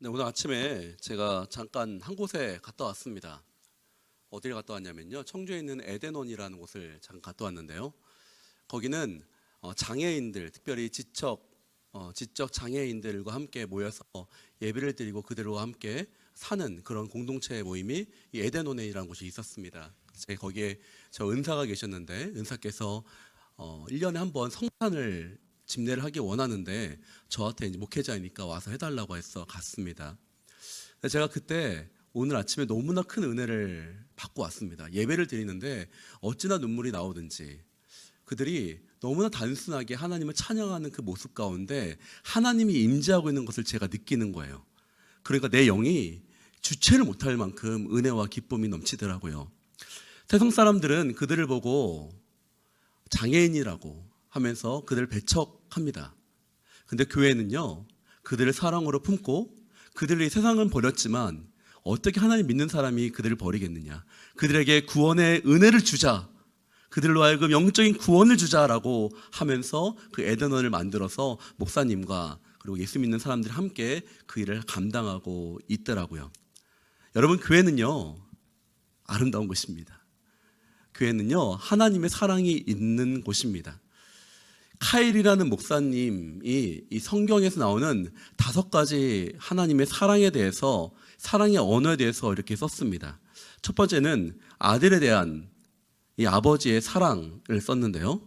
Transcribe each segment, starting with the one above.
네, 오늘 아침에 제가 잠깐 한 곳에 갔다 왔습니다. 어디를 갔다 왔냐면요, 청주에 있는 에덴원이라는 곳을 잠깐 갔다 왔는데요. 거기는 장애인들, 특별히 지적 장애인들과 함께 모여서 예배를 드리고 그들과 함께 사는 그런 공동체 모임이 이 에덴원이라는 곳이 있었습니다. 제가 거기에 저 은사가 계셨는데, 은사께서 1년에 한 번 성탄을 집례를 하기 원하는데 저한테 이제 목회자이니까 와서 해달라고 해서 갔습니다. 제가 그때 오늘 아침에 너무나 큰 은혜를 받고 왔습니다. 예배를 드리는데 어찌나 눈물이 나오든지 그들이 너무나 단순하게 하나님을 찬양하는 그 모습 가운데 하나님이 임재하고 있는 것을 제가 느끼는 거예요. 그러니까 내 영이 주체를 못할 만큼 은혜와 기쁨이 넘치더라고요. 세상 사람들은 그들을 보고 장애인이라고 하면서 그들을 배척합니다. 근데 교회는요, 그들을 사랑으로 품고 그들이 세상은 버렸지만 어떻게 하나님 믿는 사람이 그들을 버리겠느냐, 그들에게 구원의 은혜를 주자, 그들로 하여금 영적인 구원을 주자라고 하면서 그 에덴원을 만들어서 목사님과 그리고 예수 믿는 사람들이 함께 그 일을 감당하고 있더라고요. 여러분, 교회는요 아름다운 곳입니다. 교회는요 하나님의 사랑이 있는 곳입니다. 카일이라는 목사님이 이 성경에서 나오는 5가지 하나님의 사랑에 대해서, 사랑의 언어에 대해서 이렇게 썼습니다. 첫 번째는 아들에 대한 이 아버지의 사랑을 썼는데요.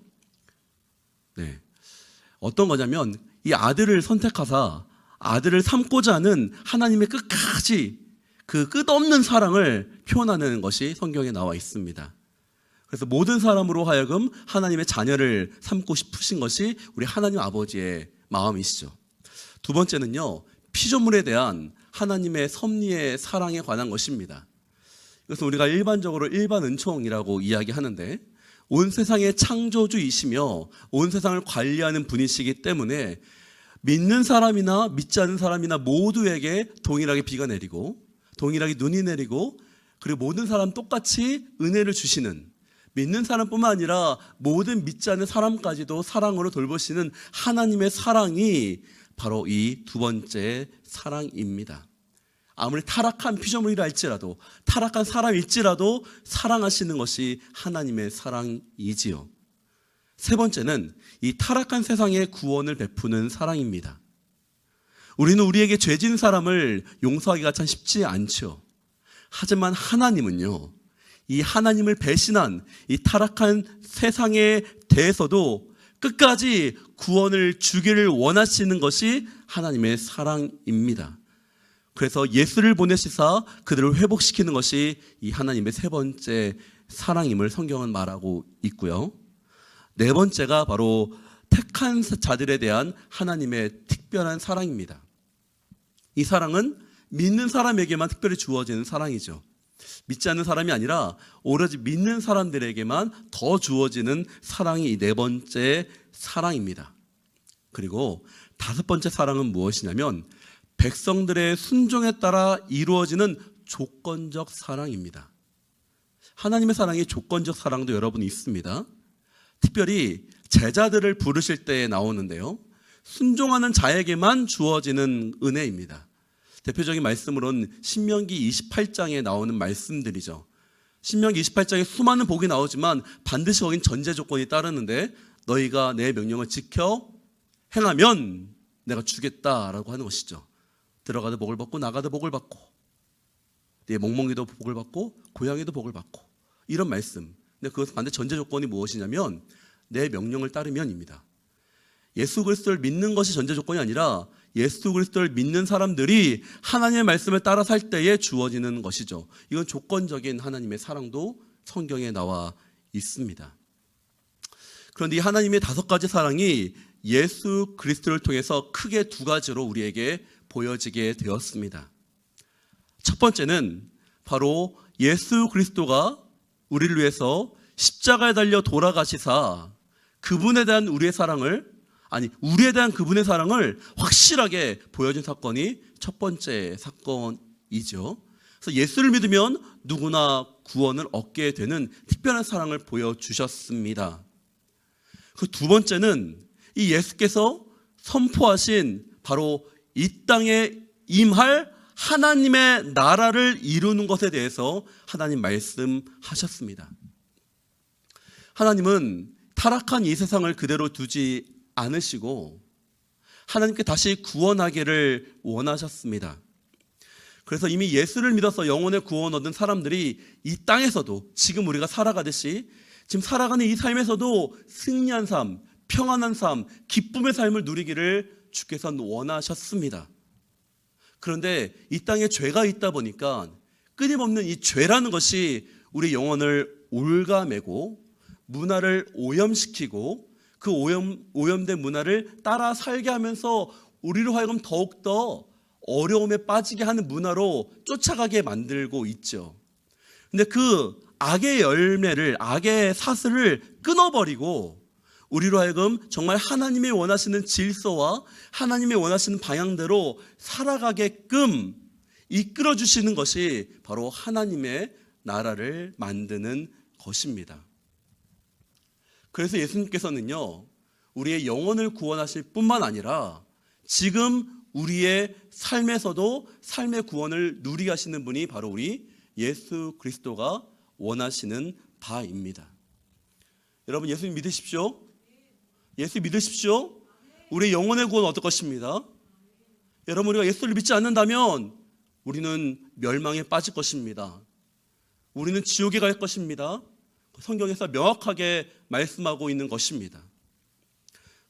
네. 어떤 거냐면 이 아들을 선택하사 아들을 삼고자 하는 하나님의 끝까지 그 끝없는 사랑을 표현하는 것이 성경에 나와 있습니다. 그래서 모든 사람으로 하여금 하나님의 자녀를 삼고 싶으신 것이 우리 하나님 아버지의 마음이시죠. 두 번째는요, 피조물에 대한 하나님의 섭리의 사랑에 관한 것입니다. 그래서 우리가 일반적으로 일반 은총이라고 이야기하는데, 온 세상의 창조주이시며 온 세상을 관리하는 분이시기 때문에 믿는 사람이나 믿지 않는 사람이나 모두에게 동일하게 비가 내리고 동일하게 눈이 내리고, 그리고 모든 사람 똑같이 은혜를 주시는, 믿는 사람뿐만 아니라 모든 믿지 않는 사람까지도 사랑으로 돌보시는 하나님의 사랑이 바로 이 두 번째 사랑입니다. 아무리 타락한 피조물이라 할지라도, 타락한 사람일지라도 사랑하시는 것이 하나님의 사랑이지요. 세 번째는 이 타락한 세상에 구원을 베푸는 사랑입니다. 우리는 우리에게 죄 지은 사람을 용서하기가 참 쉽지 않죠. 하지만 하나님은요, 이 하나님을 배신한 이 타락한 세상에 대해서도 끝까지 구원을 주기를 원하시는 것이 하나님의 사랑입니다. 그래서 예수를 보내시사 그들을 회복시키는 것이 이 하나님의 세 번째 사랑임을 성경은 말하고 있고요. 네 번째가 바로 택한 자들에 대한 하나님의 특별한 사랑입니다. 이 사랑은 믿는 사람에게만 특별히 주어지는 사랑이죠. 믿지 않는 사람이 아니라 오로지 믿는 사람들에게만 더 주어지는 사랑이 이 네 번째 사랑입니다. 그리고 다섯 번째 사랑은 무엇이냐면 백성들의 순종에 따라 이루어지는 조건적 사랑입니다. 하나님의 사랑이 조건적 사랑도 여러분 있습니다. 특별히 제자들을 부르실 때 나오는데요, 순종하는 자에게만 주어지는 은혜입니다. 대표적인 말씀으로는 신명기 28장에 나오는 말씀들이죠. 신명기 28장에 수많은 복이 나오지만 반드시 거긴 전제 조건이 따르는데, 너희가 내 명령을 지켜 행하면 내가 주겠다라고 하는 것이죠. 들어가도 복을 받고 나가도 복을 받고, 네 멍멍이도 복을 받고 고양이도 복을 받고, 이런 말씀. 근데 그것은 반대 전제 조건이 무엇이냐면 내 명령을 따르면입니다. 예수 그리스도를 믿는 것이 전제 조건이 아니라 예수 그리스도를 믿는 사람들이 하나님의 말씀을 따라 살 때에 주어지는 것이죠. 이건 조건적인 하나님의 사랑도 성경에 나와 있습니다. 그런데 이 하나님의 5가지 사랑이 예수 그리스도를 통해서 크게 2가지로 우리에게 보여지게 되었습니다. 첫 번째는 바로 예수 그리스도가 우리를 위해서 십자가에 달려 돌아가시사 그분에 대한 우리에 대한 그분의 사랑을 확실하게 보여준 사건이 첫 번째 사건이죠. 그래서 예수를 믿으면 누구나 구원을 얻게 되는 특별한 사랑을 보여주셨습니다. 그 두 번째는 이 예수께서 선포하신 바로 이 땅에 임할 하나님의 나라를 이루는 것에 대해서 하나님 말씀하셨습니다. 하나님은 타락한 이 세상을 그대로 두지 않으시고 하나님께 다시 구원하기를 원하셨습니다. 그래서 이미 예수를 믿어서 영혼의 구원 얻은 사람들이 이 땅에서도 지금 우리가 살아가듯이 지금 살아가는 이 삶에서도 승리한 삶, 평안한 삶, 기쁨의 삶을 누리기를 주께서는 원하셨습니다. 그런데 이 땅에 죄가 있다 보니까 끊임없는 이 죄라는 것이 우리 영혼을 올가매고 문화를 오염시키고 그 오염된 문화를 따라 살게 하면서 우리로 하여금 더욱더 어려움에 빠지게 하는 문화로 쫓아가게 만들고 있죠. 근데 그 악의 열매를, 악의 사슬을 끊어버리고 우리로 하여금 정말 하나님이 원하시는 질서와 하나님이 원하시는 방향대로 살아가게끔 이끌어주시는 것이 바로 하나님의 나라를 만드는 것입니다. 그래서 예수님께서는요, 우리의 영혼을 구원하실 뿐만 아니라 지금 우리의 삶에서도 삶의 구원을 누리게 하시는 분이 바로 우리 예수 그리스도가 원하시는 바입니다. 여러분, 예수님 믿으십시오. 예수 믿으십시오. 우리의 영혼의 구원은 어떨 것입니다. 여러분, 우리가 예수를 믿지 않는다면 우리는 멸망에 빠질 것입니다. 우리는 지옥에 갈 것입니다. 성경에서 명확하게 말씀하고 있는 것입니다.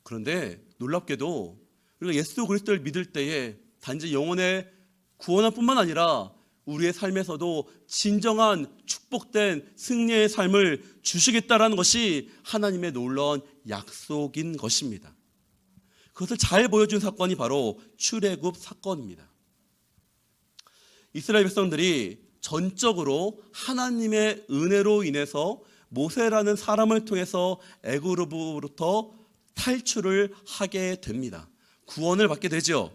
그런데 놀랍게도 우리가 예수 그리스도를 믿을 때에 단지 영혼의 구원할 뿐만 아니라 우리의 삶에서도 진정한 축복된 승리의 삶을 주시겠다라는 것이 하나님의 놀라운 약속인 것입니다. 그것을 잘 보여준 사건이 바로 출애굽 사건입니다. 이스라엘 백성들이 전적으로 하나님의 은혜로 인해서 모세라는 사람을 통해서 애굽으로부터 탈출을 하게 됩니다. 구원을 받게 되죠.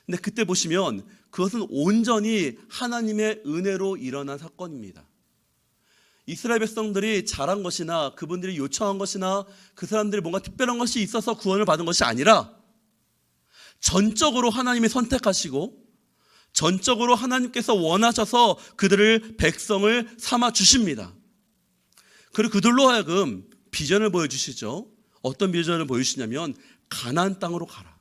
근데 그때 보시면 그것은 온전히 하나님의 은혜로 일어난 사건입니다. 이스라엘 백성들이 잘한 것이나 그분들이 요청한 것이나 그 사람들이 뭔가 특별한 것이 있어서 구원을 받은 것이 아니라 전적으로 하나님이 선택하시고 전적으로 하나님께서 원하셔서 그들을 백성을 삼아 주십니다. 그리고 그들로 하여금 비전을 보여주시죠. 어떤 비전을 보여주시냐면 가나안 땅으로 가라.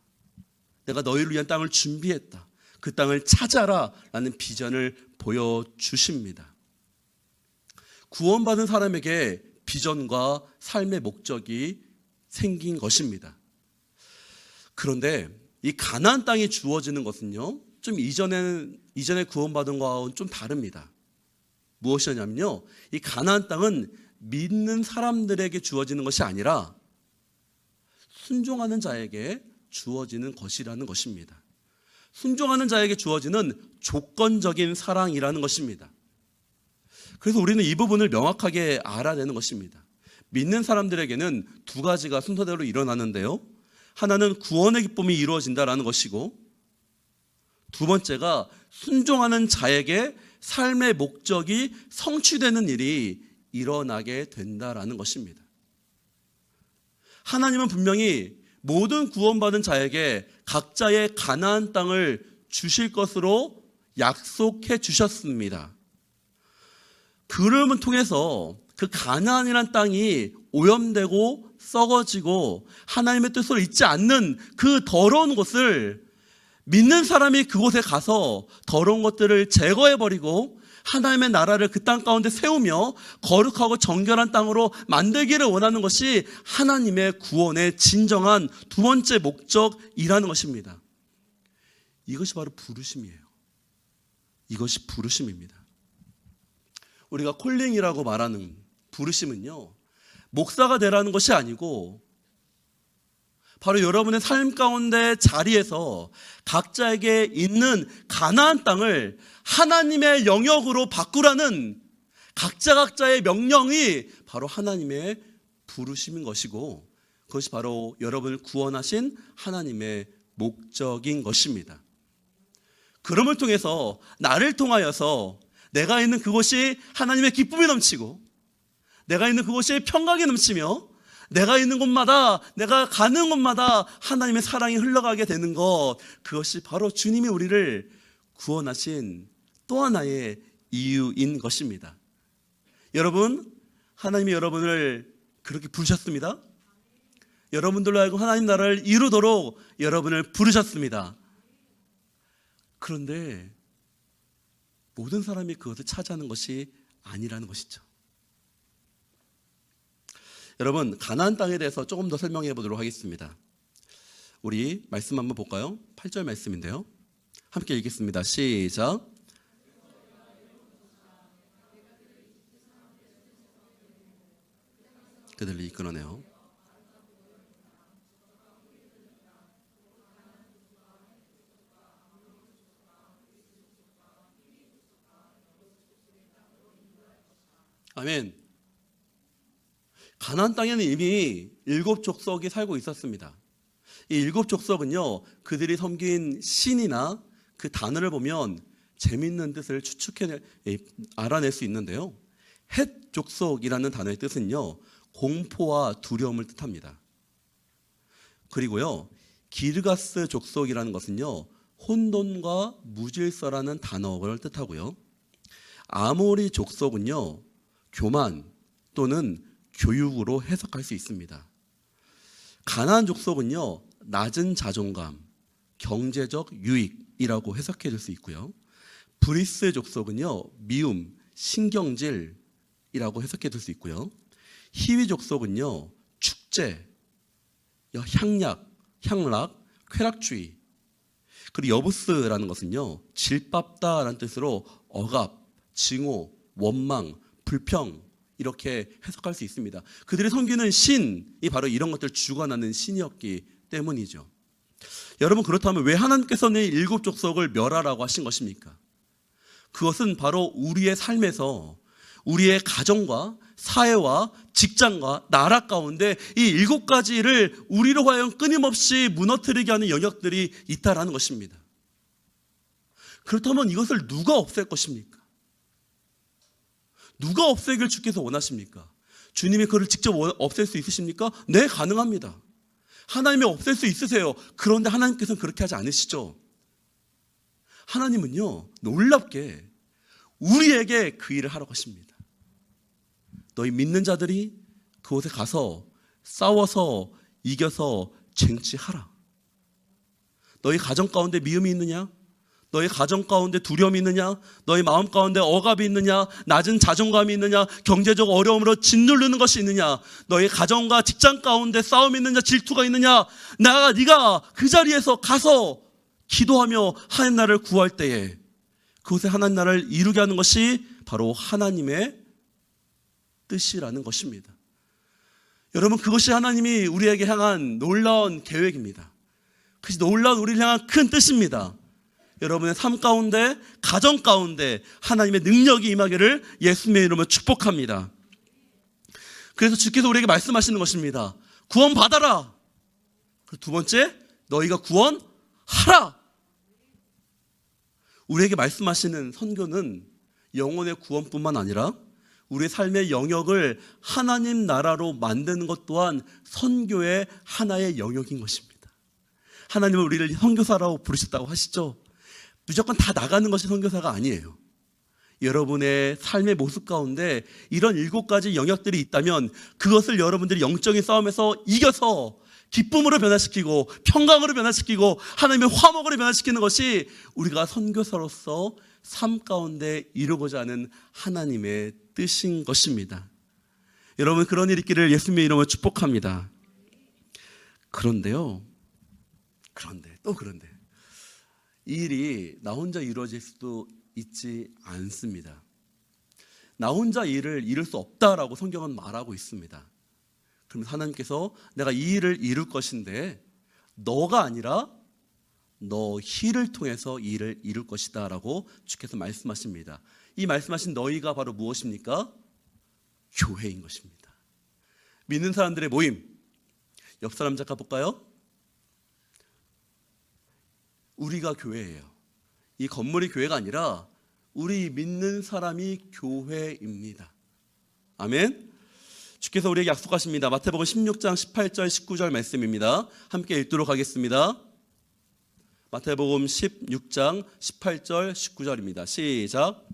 내가 너희를 위한 땅을 준비했다. 그 땅을 찾아라 라는 비전을 보여주십니다. 구원받은 사람에게 비전과 삶의 목적이 생긴 것입니다. 그런데 이 가나안 땅이 주어지는 것은요, 좀 이전에 구원받은 것과는 좀 다릅니다. 무엇이냐면요, 이 가나안 땅은 믿는 사람들에게 주어지는 것이 아니라 순종하는 자에게 주어지는 것이라는 것입니다. 순종하는 자에게 주어지는 조건적인 사랑이라는 것입니다. 그래서 우리는 이 부분을 명확하게 알아내는 것입니다. 믿는 사람들에게는 두 가지가 순서대로 일어나는데요, 하나는 구원의 기쁨이 이루어진다라는 것이고, 두 번째가 순종하는 자에게 삶의 목적이 성취되는 일이 일어나게 된다라는 것입니다. 하나님은 분명히 모든 구원받은 자에게 각자의 가나안 땅을 주실 것으로 약속해 주셨습니다. 그름을 통해서 그 가나안이란 땅이 오염되고 썩어지고 하나님의 뜻을 잊지 않는 그 더러운 곳을 믿는 사람이 그곳에 가서 더러운 것들을 제거해버리고 하나님의 나라를 그 땅 가운데 세우며 거룩하고 정결한 땅으로 만들기를 원하는 것이 하나님의 구원의 진정한 두 번째 목적이라는 것입니다. 이것이 바로 부르심이에요. 이것이 부르심입니다. 우리가 콜링이라고 말하는 부르심은요, 목사가 되라는 것이 아니고 바로 여러분의 삶 가운데 자리에서 각자에게 있는 가나안 땅을 하나님의 영역으로 바꾸라는 각자의 명령이 바로 하나님의 부르심인 것이고, 그것이 바로 여러분을 구원하신 하나님의 목적인 것입니다. 그럼을 통해서 나를 통하여서 내가 있는 그곳이 하나님의 기쁨이 넘치고 내가 있는 그곳이 평강이 넘치며 내가 있는 곳마다, 내가 가는 곳마다 하나님의 사랑이 흘러가게 되는 것, 그것이 바로 주님이 우리를 구원하신 또 하나의 이유인 것입니다. 여러분, 하나님이 여러분을 그렇게 부르셨습니다. 여러분들로 하여금 하나님 나라를 이루도록 여러분을 부르셨습니다. 그런데 모든 사람이 그것을 차지하는 것이 아니라는 것이죠. 여러분, 가나안 땅에 대해서 조금 더 설명해 보도록 하겠습니다. 우리 말씀 한번 볼까요? 8절 말씀인데요. 함께 읽겠습니다. 시작. 그들을 이끌어내요. 아멘. 가나안 땅에는 이미 7족속이 살고 있었습니다. 이 7족속은요, 그들이 섬긴 신이나 그 단어를 보면 재미있는 뜻을 알아낼 수 있는데요. 헷 족속이라는 단어의 뜻은요, 공포와 두려움을 뜻합니다. 그리고요, 기르가스 족속이라는 것은요, 혼돈과 무질서라는 단어를 뜻하고요. 아모리 족속은요, 교만 또는 교육으로 해석할 수 있습니다. 가나안 족속은요, 낮은 자존감, 경제적 유익이라고 해석해 줄 수 있고요. 브리스 족속은요, 미움, 신경질이라고 해석해 줄 수 있고요. 히위 족속은요, 축제, 향락, 쾌락주의. 그리고 여부스라는 것은요, 질밥다라는 뜻으로 억압, 증오, 원망, 불평, 이렇게 해석할 수 있습니다. 그들이 섬기는 신이 바로 이런 것들 주관하는 신이었기 때문이죠. 여러분, 그렇다면 왜 하나님께서는 7족속을 멸하라고 하신 것입니까? 그것은 바로 우리의 삶에서 우리의 가정과 사회와 직장과 나라 가운데 이 7가지를 우리로 하여금 끊임없이 무너뜨리게 하는 영역들이 있다라는 것입니다. 그렇다면 이것을 누가 없앨 것입니까? 누가 없애길 주께서 원하십니까? 주님이 그를 직접 없앨 수 있으십니까? 네, 가능합니다. 하나님이 없앨 수 있으세요. 그런데 하나님께서는 그렇게 하지 않으시죠. 하나님은요, 놀랍게 우리에게 그 일을 하라고 하십니다. 너희 믿는 자들이 그곳에 가서 싸워서 이겨서 쟁취하라. 너희 가정 가운데 미움이 있느냐? 너희 가정 가운데 두려움이 있느냐? 너희 마음 가운데 억압이 있느냐? 낮은 자존감이 있느냐? 경제적 어려움으로 짓누르는 것이 있느냐? 너희 가정과 직장 가운데 싸움이 있느냐? 질투가 있느냐? 네가 그 자리에서 가서 기도하며 하나님 나라를 구할 때에 그곳에 하나님 나라를 이루게 하는 것이 바로 하나님의 뜻이라는 것입니다. 여러분, 그것이 하나님이 우리에게 향한 놀라운 계획입니다. 그것이 놀라운 우리를 향한 큰 뜻입니다. 여러분의 삶 가운데, 가정 가운데 하나님의 능력이 임하기를 예수님의 이름으로 축복합니다. 그래서 주께서 우리에게 말씀하시는 것입니다. 구원받아라. 그리고 두 번째, 너희가 구원하라. 우리에게 말씀하시는 선교는 영혼의 구원뿐만 아니라 우리의 삶의 영역을 하나님 나라로 만드는 것 또한 선교의 하나의 영역인 것입니다. 하나님은 우리를 선교사라고 부르셨다고 하시죠. 무조건 다 나가는 것이 선교사가 아니에요. 여러분의 삶의 모습 가운데 이런 7가지 영역들이 있다면 그것을 여러분들이 영적인 싸움에서 이겨서 기쁨으로 변화시키고 평강으로 변화시키고 하나님의 화목으로 변화시키는 것이 우리가 선교사로서 삶 가운데 이루고자 하는 하나님의 뜻인 것입니다. 여러분, 그런 일 있기를 예수님의 이름으로 축복합니다. 그런데 이 일이 나 혼자 이루어질 수도 있지 않습니다. 나 혼자 이 일을 이룰 수 없다라고 성경은 말하고 있습니다. 그럼 하나님께서 내가 이 일을 이룰 것인데 너가 아니라 너희를 통해서 이 일을 이룰 것이다 라고 주께서 말씀하십니다. 이 말씀하신 너희가 바로 무엇입니까? 교회인 것입니다. 믿는 사람들의 모임. 옆 사람 잠깐 볼까요? 우리가 교회예요. 이 건물이 교회가 아니라 우리 믿는 사람이 교회입니다. 아멘. 주께서 우리에게 약속하십니다. 마태복음 16장 18절 19절 말씀입니다. 함께 읽도록 하겠습니다. 마태복음 16장 18절 19절입니다. 시작.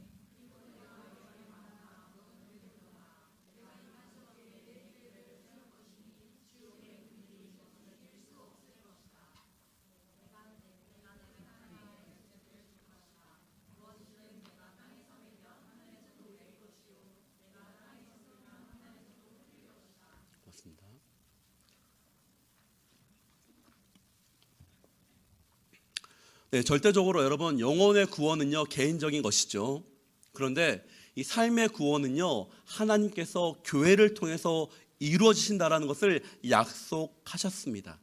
맞습니다. 네, 절대적으로 여러분 영혼의 구원은요 개인적인 것이죠. 그런데 이 삶의 구원은요 하나님께서 교회를 통해서 이루어지신다라는 것을 약속하셨습니다.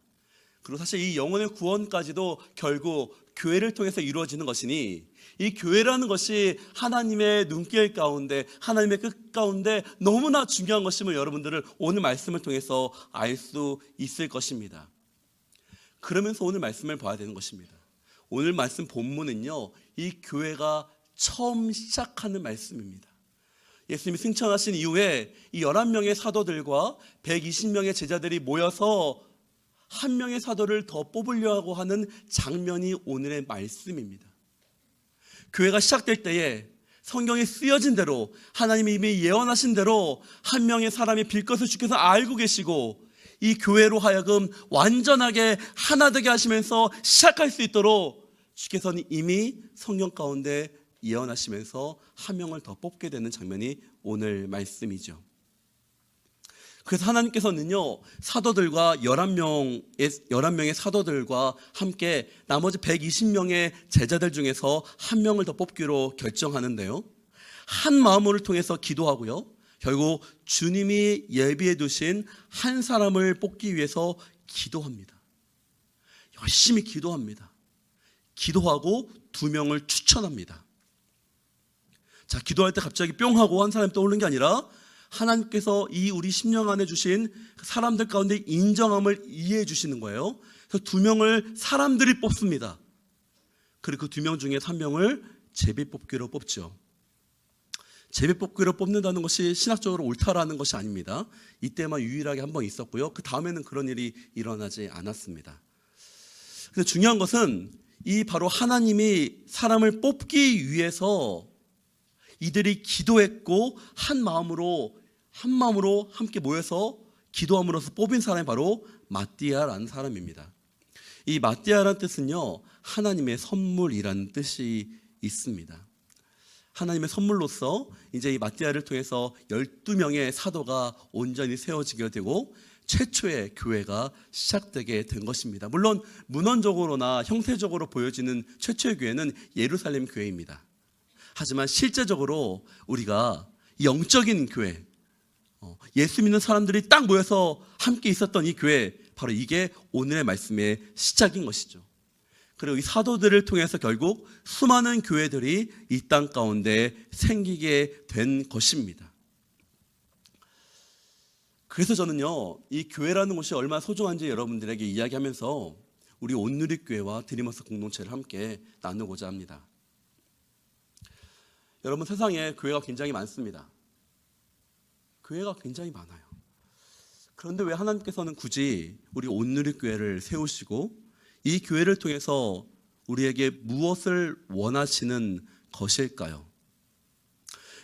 그리고 사실 이 영혼의 구원까지도 결국 교회를 통해서 이루어지는 것이니 이 교회라는 것이 하나님의 눈길 가운데 하나님의 뜻 가운데 너무나 중요한 것임을 여러분들을 오늘 말씀을 통해서 알 수 있을 것입니다. 그러면서 오늘 말씀을 봐야 되는 것입니다. 오늘 말씀 본문은요 이 교회가 처음 시작하는 말씀입니다. 예수님이 승천하신 이후에 이 11명의 사도들과 120명의 제자들이 모여서 한 명의 사도를 더 뽑으려고 하는 장면이 오늘의 말씀입니다. 교회가 시작될 때에 성경에 쓰여진 대로 하나님이 이미 예언하신 대로 한 명의 사람이 빌 것을 주께서 알고 계시고 이 교회로 하여금 완전하게 하나 되게 하시면서 시작할 수 있도록 주께서는 이미 성경 가운데 예언하시면서 한 명을 더 뽑게 되는 장면이 오늘 말씀이죠. 그래서 하나님께서는요 사도들과 11명의 사도들과 함께 나머지 120명의 제자들 중에서 한 명을 더 뽑기로 결정하는데요, 한 마음을 통해서 기도하고요, 결국 주님이 예비해 두신 한 사람을 뽑기 위해서 기도합니다. 열심히 기도합니다. 기도하고 2명을 추천합니다. 자, 기도할 때 갑자기 뿅 하고 한 사람이 떠오르는 게 아니라 하나님께서 이 우리 심령 안에 주신 사람들 가운데 인정함을 이해해 주시는 거예요. 그래서 2명을 사람들이 뽑습니다. 그리고 그 2명 중에 3명을 제비뽑기로 뽑죠. 제비뽑기로 뽑는다는 것이 신학적으로 옳다라는 것이 아닙니다. 이때만 유일하게 한 번 있었고요. 그 다음에는 그런 일이 일어나지 않았습니다. 근데 중요한 것은 이 바로 하나님이 사람을 뽑기 위해서 이들이 기도했고 한 마음으로 함께 모여서 기도함으로써 뽑힌 사람이 바로 마띠아라는 사람입니다. 이 마띠아라는 뜻은요 하나님의 선물이라는 뜻이 있습니다. 하나님의 선물로서 이제 이 마띠아를 통해서 12명의 사도가 온전히 세워지게 되고 최초의 교회가 시작되게 된 것입니다. 물론 문헌적으로나 형태적으로 보여지는 최초의 교회는 예루살렘 교회입니다. 하지만 실제적으로 우리가 영적인 교회, 예수 믿는 사람들이 딱 모여서 함께 있었던 이 교회, 바로 이게 오늘의 말씀의 시작인 것이죠. 그리고 이 사도들을 통해서 결국 수많은 교회들이 이 땅 가운데 생기게 된 것입니다. 그래서 저는요 이 교회라는 곳이 얼마나 소중한지 여러분들에게 이야기하면서 우리 온누리교회와 드리머스 공동체를 함께 나누고자 합니다. 여러분, 세상에 교회가 굉장히 많습니다. 교회가 굉장히 많아요. 그런데 왜 하나님께서는 굳이 우리 온누리교회를 세우시고 이 교회를 통해서 우리에게 무엇을 원하시는 것일까요?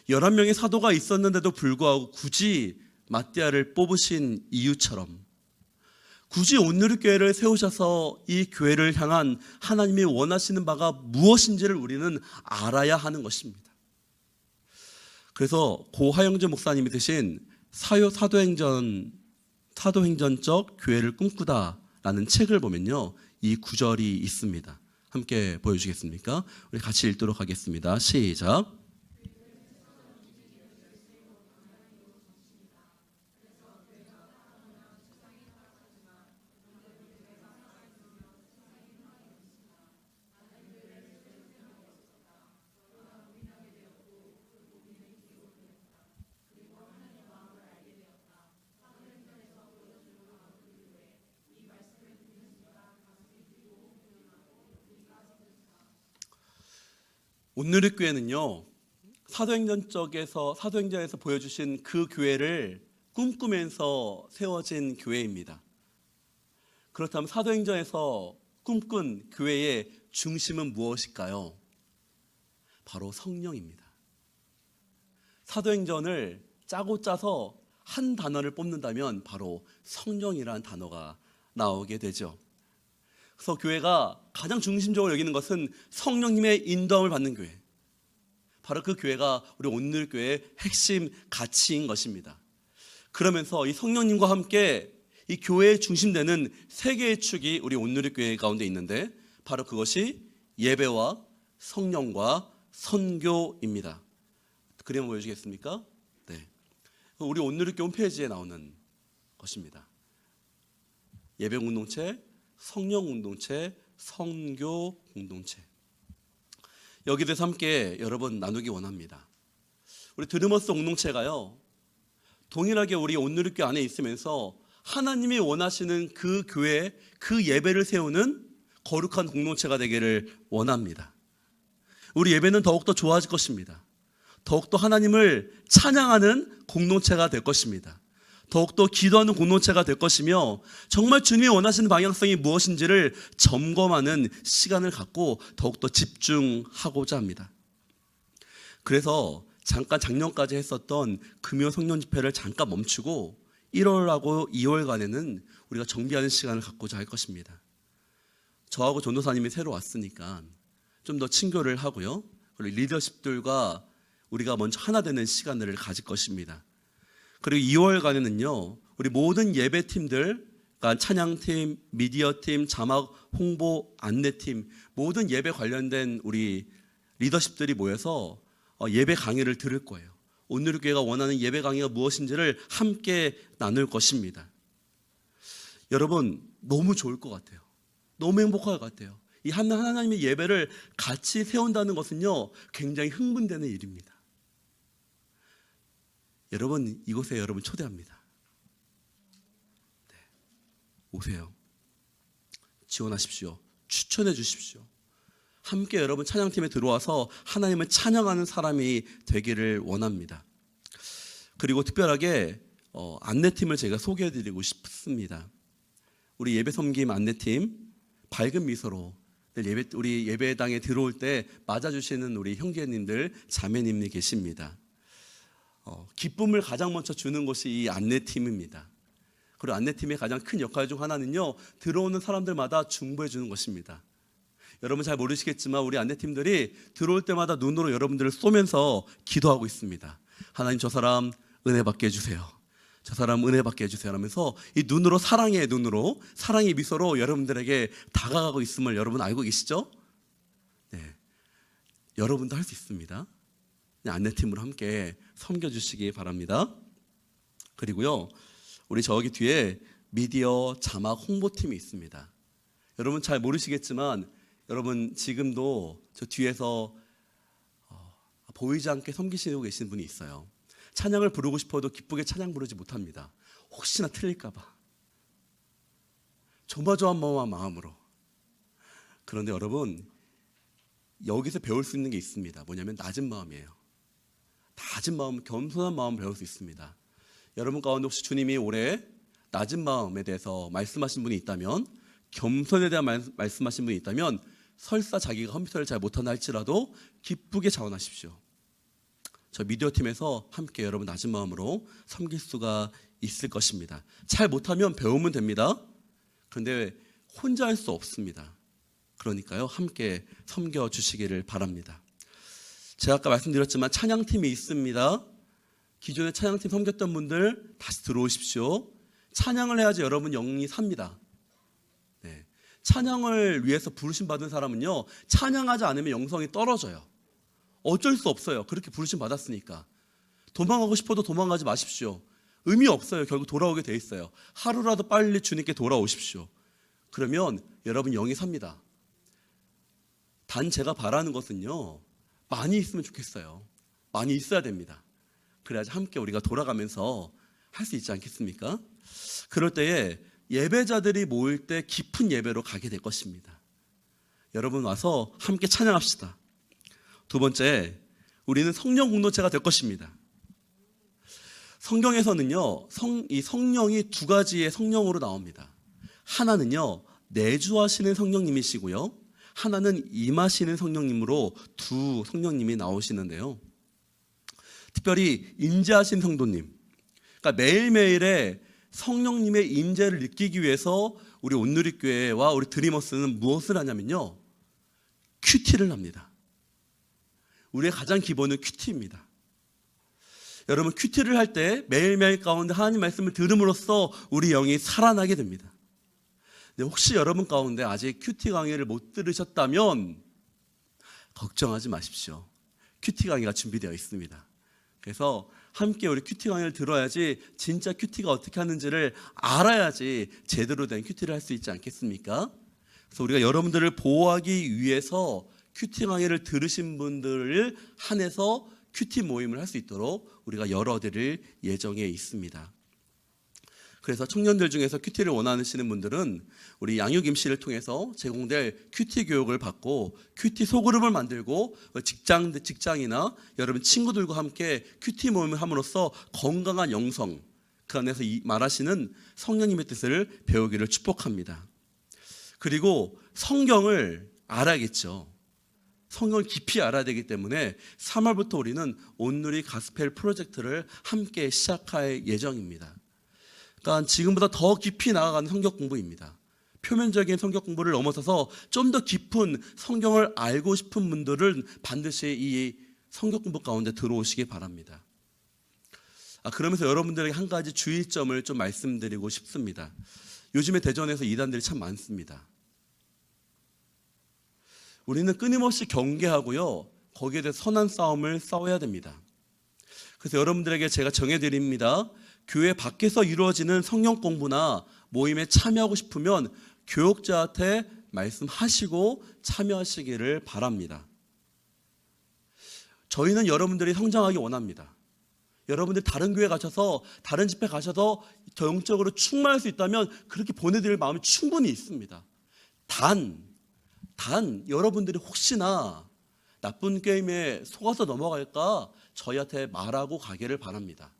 11명의 사도가 있었는데도 불구하고 굳이 마띠아를 뽑으신 이유처럼 굳이 온누리교회를 세우셔서 이 교회를 향한 하나님이 원하시는 바가 무엇인지를 우리는 알아야 하는 것입니다. 그래서 고 하영재 목사님이 드신 사도행전적 교회를 꿈꾸다라는 책을 보면요 이 구절이 있습니다. 함께 보여주시겠습니까? 우리 같이 읽도록 하겠습니다. 시작. 온누리교회는요 사도행전에서 보여주신 그 교회를 꿈꾸면서 세워진 교회입니다. 그렇다면 사도행전에서 꿈꾼 교회의 중심은 무엇일까요? 바로 성령입니다. 사도행전을 짜고 짜서 한 단어를 뽑는다면 바로 성령이라는 단어가 나오게 되죠. 그래서 교회가 가장 중심적으로 여기는 것은 성령님의 인도함을 받는 교회, 바로 그 교회가 우리 온누리교회의 핵심 가치인 것입니다. 그러면서 이 성령님과 함께 이 교회의 중심되는 세 개의 축이 우리 온누리교회 가운데 있는데 바로 그것이 예배와 성령과 선교입니다. 그림 한번 보여주겠습니까? 네, 우리 온누리교회 홈페이지에 나오는 것입니다. 예배 공동체, 성령 공동체, 선교 공동체. 여기에 대해서 함께 여러분 나누기 원합니다. 우리 드르머스 공동체가요, 동일하게 우리 온누리교회 안에 있으면서 하나님이 원하시는 그 교회, 그 예배를 세우는 거룩한 공동체가 되기를 원합니다. 우리 예배는 더욱더 좋아질 것입니다. 더욱더 하나님을 찬양하는 공동체가 될 것입니다. 더욱더 기도하는 공동체가 될 것이며 정말 주님이 원하시는 방향성이 무엇인지를 점검하는 시간을 갖고 더욱더 집중하고자 합니다. 그래서 잠깐 작년까지 했었던 금요 성령 집회를 잠깐 멈추고 1월하고 2월간에는 우리가 정비하는 시간을 갖고자 할 것입니다. 저하고 전도사님이 새로 왔으니까 좀 더 친교를 하고요, 그리고 리더십들과 우리가 먼저 하나 되는 시간을 가질 것입니다. 그리고 2월간에는요, 우리 모든 예배팀들, 그러니까 찬양팀, 미디어팀, 자막, 홍보, 안내팀, 모든 예배 관련된 우리 리더십들이 모여서 예배 강의를 들을 거예요. 온누리교회가 원하는 예배 강의가 무엇인지를 함께 나눌 것입니다. 여러분, 너무 좋을 것 같아요. 너무 행복할 것 같아요. 이 하나님의 예배를 같이 세운다는 것은요, 굉장히 흥분되는 일입니다. 여러분, 이곳에 여러분 초대합니다. 네, 오세요. 지원하십시오. 추천해 주십시오. 함께 여러분 찬양팀에 들어와서 하나님을 찬양하는 사람이 되기를 원합니다. 그리고 특별하게 안내팀을 제가 소개해드리고 싶습니다. 우리 예배 섬김 안내팀, 밝은 미소로 우리 예배당에 들어올 때 맞아주시는 우리 형제님들, 자매님이 계십니다. 기쁨을 가장 먼저 주는 것이 이 안내팀입니다. 그리고 안내팀의 가장 큰 역할 중 하나는요, 들어오는 사람들마다 중보해 주는 것입니다. 여러분 잘 모르시겠지만 우리 안내팀들이 들어올 때마다 눈으로 여러분들을 쏘면서 기도하고 있습니다. 하나님, 저 사람 은혜 받게 해주세요. 저 사람 은혜 받게 해주세요 하면서 이 눈으로, 사랑의 눈으로, 사랑의 미소로 여러분들에게 다가가고 있음을 여러분 알고 계시죠? 네, 여러분도 할 수 있습니다. 안내팀으로 함께 섬겨주시기 바랍니다. 그리고요, 우리 저기 뒤에 미디어, 자막, 홍보팀이 있습니다. 여러분 잘 모르시겠지만 여러분 지금도 저 뒤에서 보이지 않게 섬기시고 계신 분이 있어요. 찬양을 부르고 싶어도 기쁘게 찬양 부르지 못합니다. 혹시나 틀릴까 봐 조마조마한 마음으로. 그런데 여러분, 여기서 배울 수 있는 게 있습니다. 뭐냐면 낮은 마음이에요. 낮은 마음, 겸손한 마음을 배울 수 있습니다. 여러분 가운데 혹시 주님이 올해 낮은 마음에 대해서 말씀하신 분이 있다면, 겸손에 대한 말씀하신 분이 있다면, 설사 자기가 컴퓨터를 잘 못한다 할지라도 기쁘게 자원하십시오. 저 미디어팀에서 함께 여러분 낮은 마음으로 섬길 수가 있을 것입니다. 잘 못하면 배우면 됩니다. 그런데 혼자 할 수 없습니다. 그러니까요, 함께 섬겨주시기를 바랍니다. 제가 아까 말씀드렸지만 찬양팀이 있습니다. 기존에 찬양팀 섬겼던 분들 다시 들어오십시오. 찬양을 해야지 여러분 영이 삽니다. 네. 찬양을 위해서 부르심 받은 사람은요, 찬양하지 않으면 영성이 떨어져요. 어쩔 수 없어요. 그렇게 부르심 받았으니까. 도망가고 싶어도 도망가지 마십시오. 의미 없어요. 결국 돌아오게 돼 있어요. 하루라도 빨리 주님께 돌아오십시오. 그러면 여러분 영이 삽니다. 단 제가 바라는 것은요, 많이 있으면 좋겠어요. 많이 있어야 됩니다. 그래야지 함께 우리가 돌아가면서 할 수 있지 않겠습니까? 그럴 때에 예배자들이 모일 때 깊은 예배로 가게 될 것입니다. 여러분 와서 함께 찬양합시다. 두 번째, 우리는 성령 공동체가 될 것입니다. 성경에서는요, 이 성령이 두 가지의 성령으로 나옵니다. 하나는요, 내주하시는 성령님이시고요, 하나는 임하시는 성령님으로 두 성령님이 나오시는데요. 특별히 임재하신 성도님, 그러니까 매일매일의 성령님의 임재를 느끼기 위해서 우리 온누리교회와 우리 드리머스는 무엇을 하냐면요, 큐티를 합니다. 우리의 가장 기본은 큐티입니다. 여러분, 큐티를 할 때 매일매일 가운데 하나님 말씀을 들음으로써 우리 영이 살아나게 됩니다. 근데 혹시 여러분 가운데 아직 큐티 강의를 못 들으셨다면 걱정하지 마십시오. 큐티 강의가 준비되어 있습니다. 그래서 함께 우리 큐티 강의를 들어야지 진짜 큐티가 어떻게 하는지를 알아야지 제대로 된 큐티를 할 수 있지 않겠습니까? 그래서 우리가 여러분들을 보호하기 위해서 큐티 강의를 들으신 분들을 한해서 큐티 모임을 할 수 있도록 우리가 열어드릴 예정에 있습니다. 그래서 청년들 중에서 큐티를 원하시는 분들은 우리 양육 임시를 통해서 제공될 큐티 교육을 받고 큐티 소그룹을 만들고 직장이나 여러분 친구들과 함께 큐티 모임을 함으로써 건강한 영성, 그 안에서 말하시는 성령님의 뜻을 배우기를 축복합니다. 그리고 성경을 알아야겠죠. 성경을 깊이 알아야 되기 때문에 3월부터 우리는 온누리 가스펠 프로젝트를 함께 시작할 예정입니다. 그러니까 지금보다 더 깊이 나아가는 성경 공부입니다. 표면적인 성경 공부를 넘어서서 좀 더 깊은 성경을 알고 싶은 분들은 반드시 이 성경 공부 가운데 들어오시기 바랍니다. 그러면서 여러분들에게 한 가지 주의점을 좀 말씀드리고 싶습니다. 요즘에 대전에서 이단들이 참 많습니다. 우리는 끊임없이 경계하고요, 거기에 대해서 선한 싸움을 싸워야 됩니다. 그래서 여러분들에게 제가 정해드립니다. 교회 밖에서 이루어지는 성경 공부나 모임에 참여하고 싶으면 교육자한테 말씀하시고 참여하시기를 바랍니다. 저희는 여러분들이 성장하기 원합니다. 여러분들 다른 교회 가셔서 다른 집회 가셔서 더 영적으로 충만할 수 있다면 그렇게 보내드릴 마음이 충분히 있습니다. 단 여러분들이 혹시나 나쁜 게임에 속아서 넘어갈까 저희한테 말하고 가기를 바랍니다.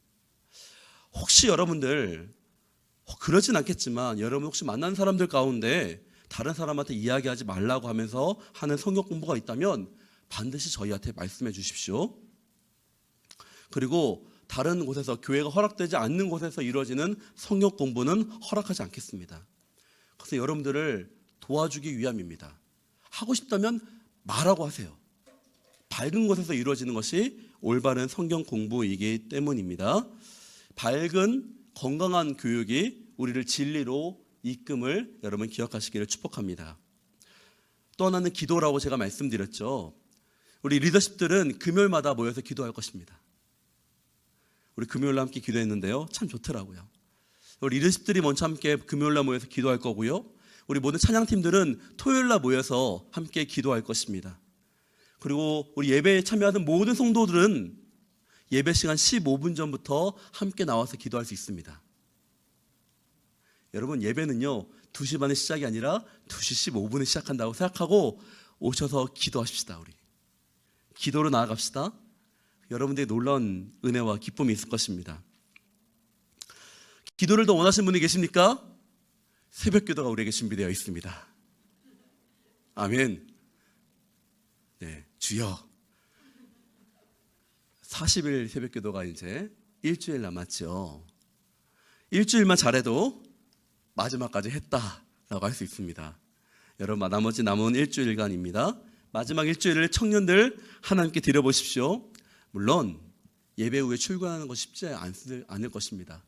혹시 여러분들 그러진 않겠지만 여러분 혹시 만난 사람들 가운데 다른 사람한테 이야기하지 말라고 하면서 하는 성경 공부가 있다면 반드시 저희한테 말씀해 주십시오. 그리고 다른 곳에서 교회가 허락되지 않는 곳에서 이루어지는 성경 공부는 허락하지 않겠습니다. 그래서 여러분들을 도와주기 위함입니다. 하고 싶다면 말하고 하세요. 밝은 곳에서 이루어지는 것이 올바른 성경 공부이기 때문입니다. 밝은 건강한 교육이 우리를 진리로 이끌음을 여러분 기억하시기를 축복합니다. 또 하나는 기도라고 제가 말씀드렸죠. 우리 리더십들은 금요일마다 모여서 기도할 것입니다. 우리 금요일날 함께 기도했는데요, 참 좋더라고요. 우리 리더십들이 먼저 함께 금요일날 모여서 기도할 거고요, 우리 모든 찬양팀들은 토요일날 모여서 함께 기도할 것입니다. 그리고 우리 예배에 참여하는 모든 성도들은 예배 시간 15분 전부터 함께 나와서 기도할 수 있습니다. 여러분, 예배는요 2시 반에 시작이 아니라 2시 15분에 시작한다고 생각하고 오셔서 기도하십시다. 우리 기도로 나아갑시다. 여러분들의 놀라운 은혜와 기쁨이 있을 것입니다. 기도를 더 원하시는 분이 계십니까? 새벽 기도가 우리에게 준비되어 있습니다. 아멘. 네, 주여. 40일 새벽 기도가 이제 일주일 남았죠. 일주일만 잘해도 마지막까지 했다라고 할 수 있습니다. 여러분, 나머지 남은 일주일간입니다. 마지막 일주일을 청년들 하나님께 드려보십시오. 물론 예배 후에 출근하는 것이 쉽지 않을 것입니다.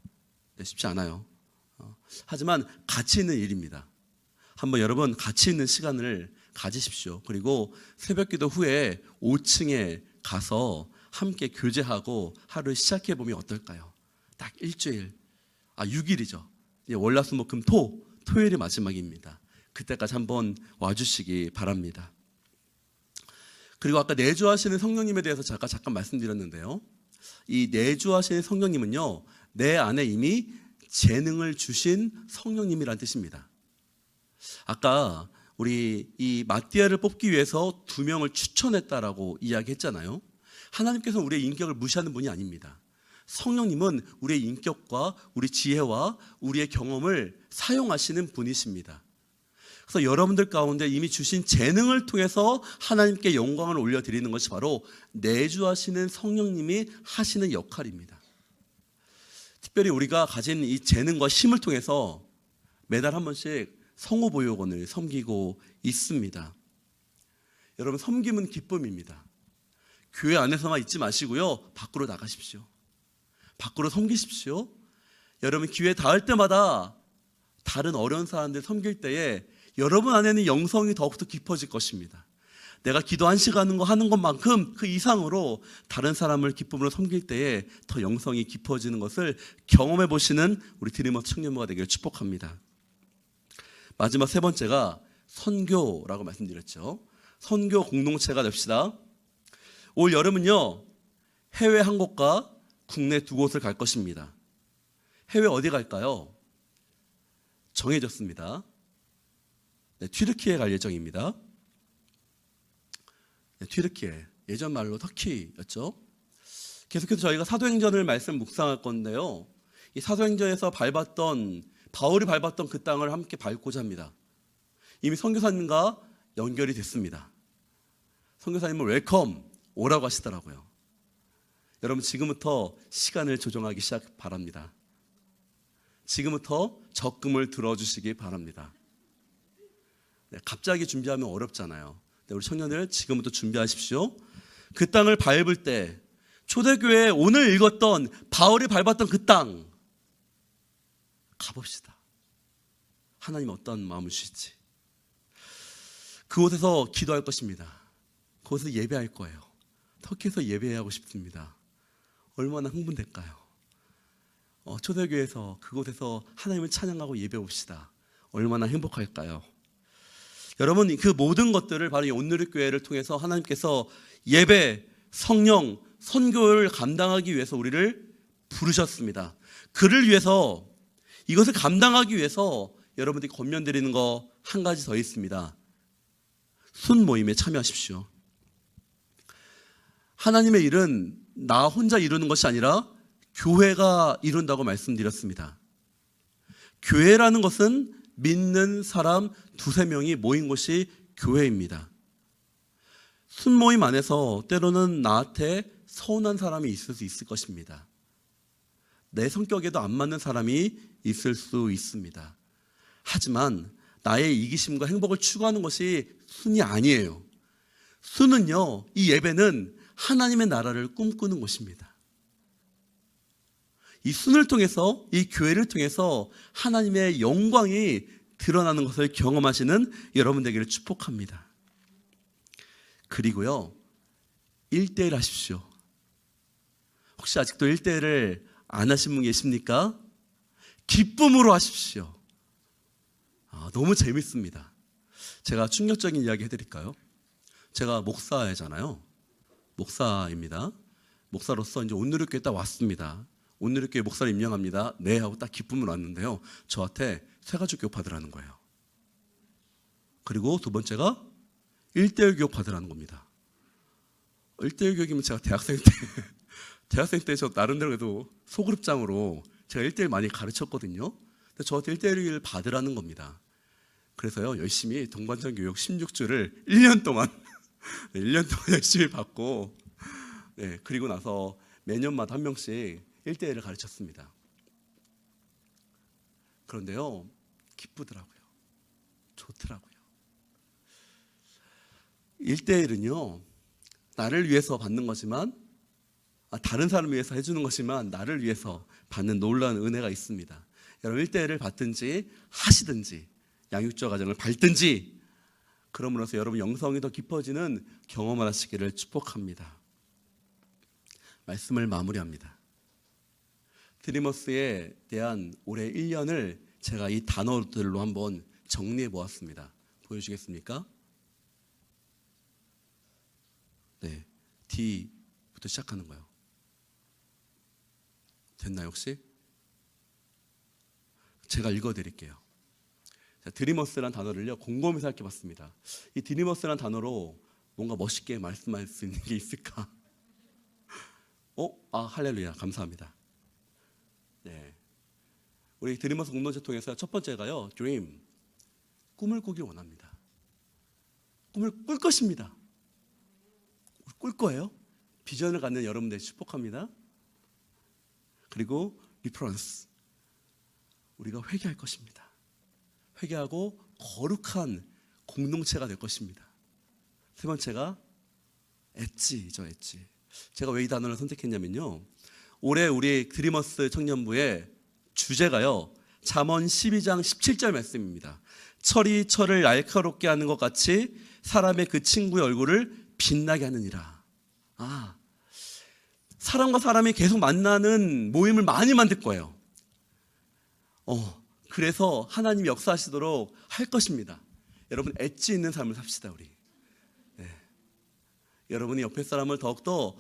네, 쉽지 않아요. 하지만 가치 있는 일입니다. 한번 여러분 가치 있는 시간을 가지십시오. 그리고 새벽기도 후에 5층에 가서 함께 교제하고 하루 시작해 보면 어떨까요? 딱 일주일, 6일이죠. 월화수목금 토요일이 마지막입니다. 그때까지 한번 와주시기 바랍니다. 그리고 아까 내주하시는 성령님에 대해서 제가 잠깐 말씀드렸는데요, 이 내주하시는 성령님은요, 내 안에 이미 재능을 주신 성령님이란 뜻입니다. 아까 우리 이 마띠아를 뽑기 위해서 2명을 추천했다라고 이야기했잖아요. 하나님께서 우리의 인격을 무시하는 분이 아닙니다. 성령님은 우리의 인격과 우리 지혜와 우리의 경험을 사용하시는 분이십니다. 그래서 여러분들 가운데 이미 주신 재능을 통해서 하나님께 영광을 올려드리는 것이 바로 내주하시는 성령님이 하시는 역할입니다. 특별히 우리가 가진 이 재능과 힘을 통해서 매달 한 번씩 성호보육원을 섬기고 있습니다. 여러분, 섬김은 기쁨입니다. 교회 안에서만 있지 마시고요, 밖으로 나가십시오. 밖으로 섬기십시오. 여러분, 기회 닿을 때마다 다른 어려운 사람들 섬길 때에 여러분 안에는 영성이 더욱더 깊어질 것입니다. 내가 기도 1시간 하는 것만큼 그 이상으로 다른 사람을 기쁨으로 섬길 때에 더 영성이 깊어지는 것을 경험해 보시는 우리 드리머스 청년부가 되기를 축복합니다. 마지막 세 번째가 선교라고 말씀드렸죠. 선교 공동체가 됩시다. 올 여름은요, 해외 한 곳과 국내 2곳을 갈 것입니다. 해외 어디 갈까요? 정해졌습니다. 네, 튀르키예 갈 예정입니다. 네, 튀르키예, 예전 말로 터키였죠. 계속해서 저희가 사도행전을 말씀 묵상할 건데요, 이 사도행전에서 바울이 밟았던 그 땅을 함께 밟고자 합니다. 이미 선교사님과 연결이 됐습니다. 선교사님은 웰컴, 오라고 하시더라고요. 여러분, 지금부터 시간을 조정하기 시작 바랍니다. 지금부터 적금을 들어주시기 바랍니다. 네, 갑자기 준비하면 어렵잖아요. 네, 우리 청년들 지금부터 준비하십시오. 그 땅을 밟을 때 초대교회 오늘 읽었던 바울이 밟았던 그 땅 가봅시다. 하나님 어떤 마음을 주실지. 그곳에서 기도할 것입니다. 그곳에서 예배할 거예요. 터키에서 예배하고 싶습니다. 얼마나 흥분될까요? 초대교회에서 그곳에서 하나님을 찬양하고 예배 봅시다. 얼마나 행복할까요? 여러분, 그 모든 것들을 바로 이 온누리교회를 통해서 하나님께서 예배, 성령, 선교를 감당하기 위해서 우리를 부르셨습니다. 그를 위해서, 이것을 감당하기 위해서 여러분들이 권면드리는 거 한 가지 더 있습니다. 순모임에 참여하십시오. 하나님의 일은 나 혼자 이루는 것이 아니라 교회가 이룬다고 말씀드렸습니다. 교회라는 것은 믿는 사람 2-3명이 모인 곳이 교회입니다. 순모임 안에서 때로는 나한테 서운한 사람이 있을 수 있을 것입니다. 내 성격에도 안 맞는 사람이 있을 수 있습니다. 하지만 나의 이기심과 행복을 추구하는 것이 순이 아니에요. 순은요, 이 예배는 하나님의 나라를 꿈꾸는 곳입니다. 이 순을 통해서, 이 교회를 통해서 하나님의 영광이 드러나는 것을 경험하시는 여러분 되기를 축복합니다. 그리고요, 1대1 하십시오. 혹시 아직도 1대1을 안 하신 분 계십니까? 기쁨으로 하십시오. 너무 재밌습니다. 제가 충격적인 이야기 해드릴까요? 제가 목사잖아요. 목사입니다. 목사로서 이제 온누리교회 딱 왔습니다. 온누리교회 목사를 임명합니다. 네 하고 딱 기쁨으로 왔는데요, 저한테 세 가지 교육 받으라는 거예요. 그리고 두 번째가 1대1 교육 받으라는 겁니다. 1대1 교육이면 제가 대학생 때 저 나름대로 그래도 소그룹장으로 제가 1대1 많이 가르쳤거든요. 근데 저한테 1대1을 받으라는 겁니다. 그래서요, 열심히 동반전 교육 16주를 1년 동안 열심히 받고, 네, 그리고 나서 매년마다 한 명씩 1대1을 가르쳤습니다. 그런데요, 기쁘더라고요. 좋더라고요. 1대1은요, 나를 위해서 받는 거지만, 다른 사람을 위해서 해주는 것이지만 나를 위해서 받는 놀라운 은혜가 있습니다. 여러분, 1대1을 받든지 하시든지 양육자 과정을 밟든지, 그러므로서 여러분 영성이 더 깊어지는 경험을 하시기를 축복합니다. 말씀을 마무리합니다. 드리머스에 대한 올해 1년을 제가 이 단어들로 한번 정리해 보았습니다. 보여주시겠습니까? 네, D부터 시작하는 거예요. 됐나요 혹시? 제가 읽어드릴게요. 자, 드리머스라는 단어를요, 곰곰이 생각해봤습니다. 이 드리머스라는 단어로 뭔가 멋있게 말씀할 수 있는 게 있을까? 할렐루야, 감사합니다. 네. 우리 드리머스 공동체 통해서 첫 번째가요, dream, 꿈을 꾸길 원합니다. 꿈을 꿀 것입니다. 꿀 거예요. 비전을 갖는 여러분들 축복합니다. 그리고 리퍼런스, 우리가 회개할 것입니다. 회개하고 거룩한 공동체가 될 것입니다. 세 번째가 엣지죠, 엣지. 제가 왜 이 단어를 선택했냐면요, 올해 우리 드리머스 청년부의 주제가요, 잠언 12장 17절 말씀입니다. 철이 철을 날카롭게 하는 것 같이 사람의 그 친구의 얼굴을 빛나게 하느니라. 사람과 사람이 계속 만나는 모임을 많이 만들 거예요. 그래서 하나님이 역사하시도록 할 것입니다. 여러분, 엣지 있는 삶을 삽시다, 우리. 네. 여러분이 옆에 사람을 더욱더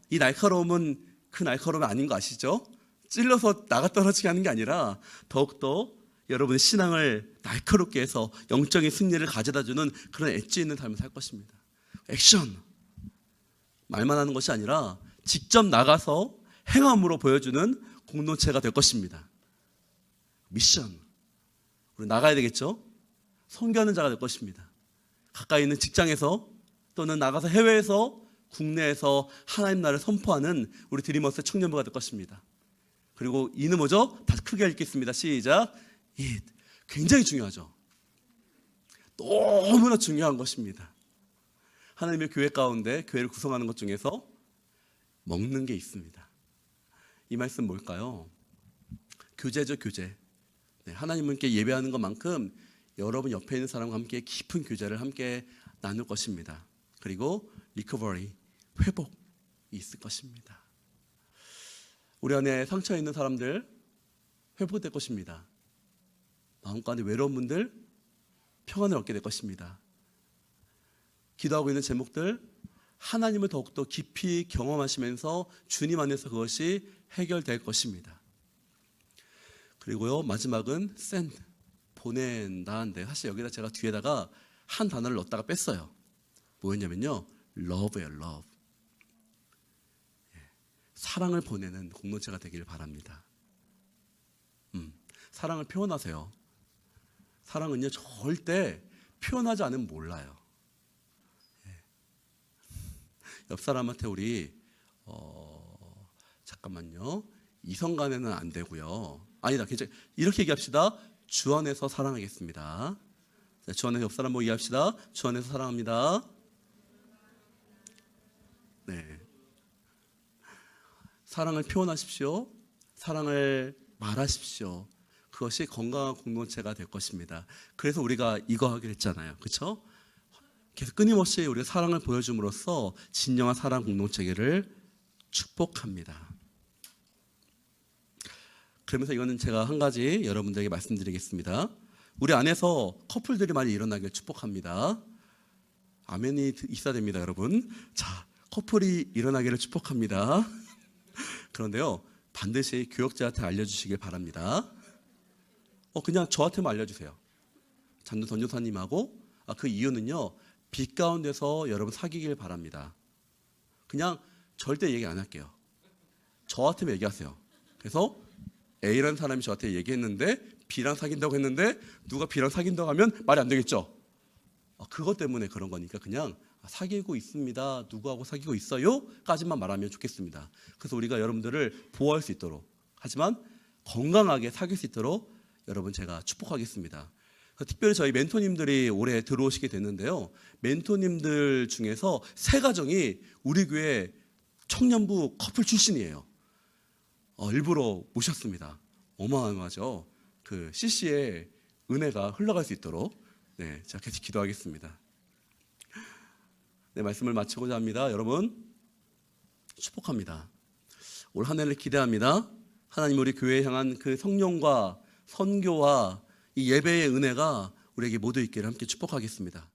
이 날카로움은 그 날카로움이 아닌 거 아시죠? 찔러서 나가 떨어지게 하는 게 아니라 더욱더 여러분의 신앙을 날카롭게 해서 영적인 승리를 가져다주는 그런 엣지 있는 삶을 살 것입니다. 액션, 말만 하는 것이 아니라 직접 나가서 행함으로 보여주는 공동체가 될 것입니다. 미션, 우리 나가야 되겠죠? 선교하는 자가 될 것입니다. 가까이 있는 직장에서 또는 나가서 해외에서 국내에서 하나님 나라를 선포하는 우리 드리머스 청년부가 될 것입니다. 그리고 이는 뭐죠? 다시 크게 읽겠습니다. 시작. 이 굉장히 중요하죠. 너무나 중요한 것입니다. 하나님의 교회 가운데 교회를 구성하는 것 중에서 먹는 게 있습니다. 이 말씀 뭘까요? 교제죠, 교제. 네, 하나님께 예배하는 것만큼 여러분 옆에 있는 사람과 함께 깊은 교제를 함께 나눌 것입니다. 그리고 리커버리, 회복이 있을 것입니다. 우리 안에 상처 있는 사람들 회복될 것입니다. 마음가운데 외로운 분들 평안을 얻게 될 것입니다. 기도하고 있는 제목들 하나님을 더욱더 깊이 경험하시면서 주님 안에서 그것이 해결될 것입니다. 그리고요, 마지막은 send, 보낸다는데 사실 여기다 제가 뒤에다가 한 단어를 넣었다가 뺐어요. 뭐였냐면요, love예요, love. 사랑을 보내는 공동체가 되기를 바랍니다. 사랑을 표현하세요. 사랑은요, 절대 표현하지 않으면 몰라요. 옆 사람한테 우리 잠깐만요, 이성 간에는 안 되고요. 아니다, 괜찮아요. 이렇게 얘기합시다. 주 안에서 사랑하겠습니다. 주 안에서 옆 사람 보고 얘기합시다. 주 안에서 사랑합니다. 네. 사랑을 표현하십시오. 사랑을 말하십시오. 그것이 건강한 공동체가 될 것입니다. 그래서 우리가 이거 하기로 했잖아요. 그렇죠? 계속 끊임없이 우리가 사랑을 보여줌으로써 진정한 사랑 공동체를 축복합니다. 그러면서 이거는 제가 한 가지 여러분들에게 말씀드리겠습니다. 우리 안에서 커플들이 많이 일어나길 축복합니다. 아멘이 있어야 됩니다, 여러분. 자, 커플이 일어나기를 축복합니다. 그런데요, 반드시 교역자한테 알려주시길 바랍니다. 그냥 저한테만 알려주세요. 장도 전도사님하고. 그 이유는요, 빛 가운데서 여러분 사귀길 바랍니다. 그냥 절대 얘기 안 할게요. 저한테만 얘기하세요. 그래서 A라는 사람이 저한테 얘기했는데 B랑 사귄다고 했는데 누가 B랑 사귄다고 하면 말이 안 되겠죠. 그것 때문에 그런 거니까 그냥 사귀고 있습니다, 누구하고 사귀고 있어요 까지만 말하면 좋겠습니다. 그래서 우리가 여러분들을 보호할 수 있도록, 하지만 건강하게 사귈 수 있도록 여러분 제가 축복하겠습니다. 특별히 저희 멘토님들이 올해 들어오시게 됐는데요, 멘토님들 중에서 3가정이 우리 교회 청년부 커플 출신이에요. 일부러 모셨습니다. 어마어마하죠. 그 CC의 은혜가 흘러갈 수 있도록 제가 계속 기도하겠습니다. 말씀을 마치고자 합니다. 여러분 축복합니다. 올 한 해를 기대합니다. 하나님 우리 교회에 향한 그 성령과 선교와 이 예배의 은혜가 우리에게 모두 있기를 함께 축복하겠습니다.